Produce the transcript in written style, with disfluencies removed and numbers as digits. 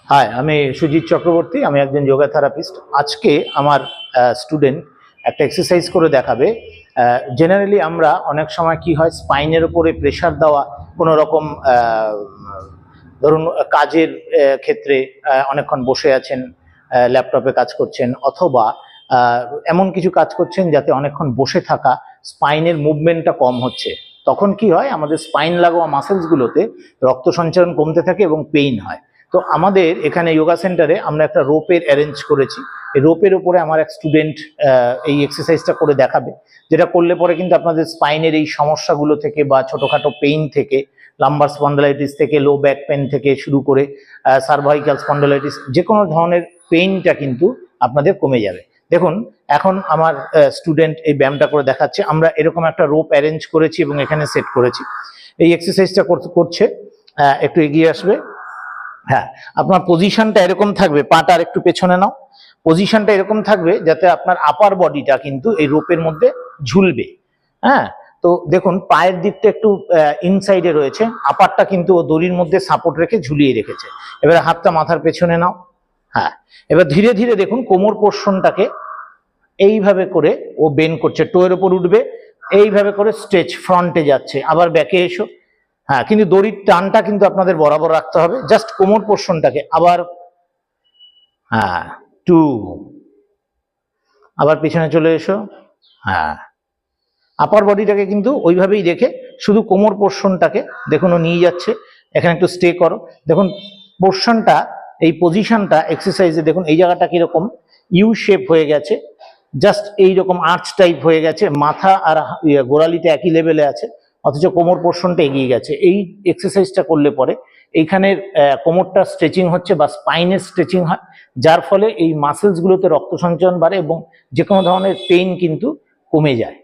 High, আমি সুজিত চক্রবর্তী। আমি একজন যোগা থেরাপিস্ট। আজকে আমার স্টুডেন্ট একটা এক্সারসাইজ করে দেখাবে। জেনারেলি আমরা অনেক সময় কি হয়, স্পাইনের উপরে প্রেশার দেওয়া, কোনো রকম ধরুন কাজের ক্ষেত্রে অনেকক্ষণ বসে আছেন, ল্যাপটপে কাজ করছেন, অথবা এমন কিছু কাজ করছেন যাতে অনেকক্ষণ বসে থাকা স্পাইনের মুভমেন্টটা কম হচ্ছে। তখন কি হয়, আমাদের স্পাইন লাগোয়া মাসেলসগুলোতে রক্ত সঞ্চালন কমতে থাকে এবং পেইন হয়। তো আমাদের এখানে যোগা সেন্টারে আমরা একটা রোপের অ্যারেঞ্জ করেছি। এই রোপের উপরে আমার এক স্টুডেন্ট এই এক্সারসাইজটা করে দেখাবে, যেটা করলে পরে কিন্তু আপনাদের স্পাইনের এই সমস্যাগুলো থেকে বা ছোটোখাটো পেইন থেকে, লাম্বার স্পন্ডালাইটিস থেকে, লো ব্যাক পেন থেকে শুরু করে সার্ভাইকাল স্পন্ডালাইটিস, যে কোনো ধরনের পেইনটা কিন্তু আপনাদের কমে যাবে। দেখুন, এখন আমার স্টুডেন্ট এই ব্যায়ামটা করে দেখাচ্ছে। আমরা এরকম একটা রোপ অ্যারেঞ্জ করেছি এবং এখানে সেট করেছি। এই এক্সারসাইজটা করছে, একটু এগিয়ে আসবে। হ্যাঁ, আপনার পজিশনটা এরকম থাকবে, পাটা আর একটু পেছনে নাও। পজিশনটা এরকম থাকবে যাতে আপনার আপার বডিটা কিন্তু এই রোপের মধ্যে ঝুলবে। হ্যাঁ, তো দেখুন পায়ের দিকটা একটু ইনসাইডে রয়েছে, আপারটা কিন্তু ও দড়ির মধ্যে সাপোর্ট রেখে ঝুলিয়ে রেখেছে। এবারে হাতটা মাথার পেছনে নাও। হ্যাঁ, এবার ধীরে ধীরে দেখুন কোমর পোর্শনটাকে এইভাবে করে ও বেন্ড করছে, টোয়ের ওপর উঠবে, এইভাবে করে স্ট্রেচ, ফ্রন্টে যাচ্ছে, আবার ব্যাকে এসো। হ্যাঁ, কিন্তু দড়ির টানটা কিন্তু আপনাদের বরাবর রাখতে হবে। জাস্ট কোমর পোর্শনটাকে আবার, হ্যাঁ, 2, আবার পিছনে চলে এসো। হ্যাঁ, আপার বডিটাকে কিন্তু ওইভাবেই রেখে শুধু কোমর পোর্শনটাকে দেখুন ও নিয়ে যাচ্ছে। এখানে একটু স্টে করো। দেখুন পোর্শনটা, এই পজিশনটা এক্সারসাইজে দেখুন এই জায়গাটা কিরকম ইউ শেপ হয়ে গেছে, জাস্ট এইরকম আর্চ টাইপ হয়ে গেছে। মাথা আর গোড়ালিটা একই লেভেলে আছে, অথচ কোমর পোর্শনটা এগিয়ে গেছে। এই এক্সারসাইজটা করলে পরে এইখানের কোমরটা স্ট্রেচিং হচ্ছে বা স্পাইনের স্ট্রেচিং হয়, যার ফলে এই মাসেলসগুলোতে রক্ত সঞ্চালন বাড়ে এবং যে কোনো ধরনের পেইন কিন্তু কমে যায়।